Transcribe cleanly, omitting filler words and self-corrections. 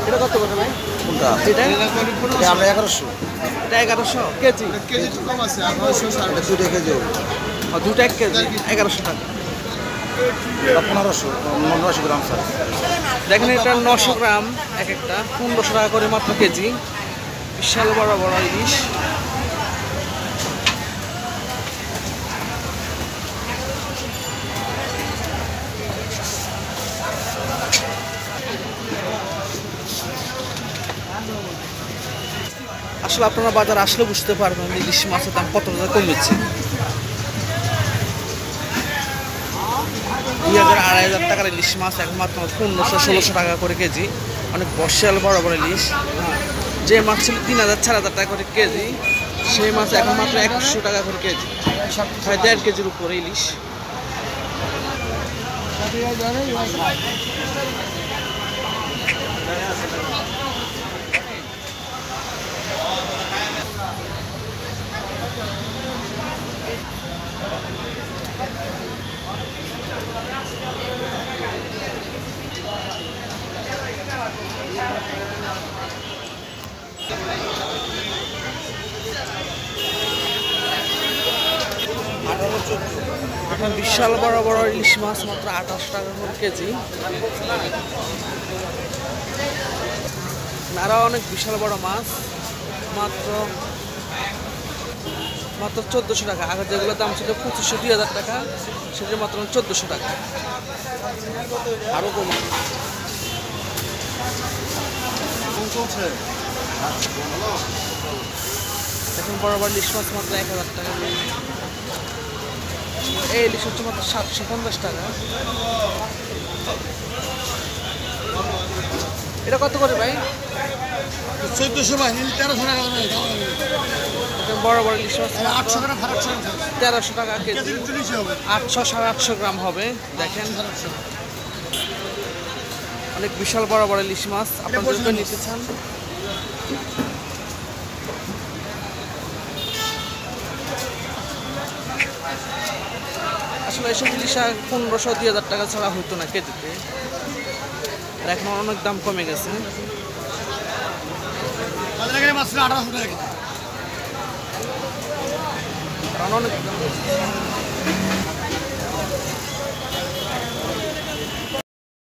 এটা কত করে ভাই? কোনটা? এটা আমরা 1100। এটা 1100 কেজি। কেজি একটু কম আছে 1160 এটা 2 কেজি হবে। আর 2 কেজি 1100 টাকা। এটা 1500 গ্রাম স্যার। দেখেন এটা 900 গ্রাম এক একটা 1500 টাকা করে মাত্র কেজি। বিশাল বড় বড় ইলিশ। আসলে আপনারা বাজার আসলে বুঝতে পারবেন ইলিশ মাছের দাম কতটা কমেছে। 2000-2500 টাকার ইলিশ মাছ একমাত্র 1500-1600 টাকা করে কেজি। অনেক বর্ষাল বড় বড় ইলিশ। যে মাছ ছিল 3000-4000 টাকা করে কেজি, সেই মাছ এখন মাত্র 100 টাকা করে কেজি, প্রায় 1.5 কেজির উপরে ইলিশ। এখন বিশাল বড় বড় ইলিশ মাছ মাত্র 28 টাকা করে কেজি। আরও অনেক বিশাল বড় মাছ মাত্র 1400 টাকা। আগে যেগুলো দাম ছিল 2500-2000 টাকা, সেটা মাত্র 1400 টাকা। আরও কম এখন বড় বড় ইলিশ মাছ মাত্র 1000 টাকা। এই ইলিশ হচ্ছে মাত্র 750 টাকা। এটা কত করে ভাই? 1400 ভাই 1300 টাকা দাম। বড় বড় ইলিশ মাছ 800 গ্রাম ফারাক 1300 টাকা কেজি। 800-850 গ্রাম হবে। দেখেন অনেক বিশাল বড় বড় ইলিশ মাছ আপনারা যদি নিতে চান। আসলে এসব ইলিশ 1500-2000 টাকা ছাড়া হতো না কেজিতে, আর এখন অনেক দাম কমে গেছে। কারণ অনেক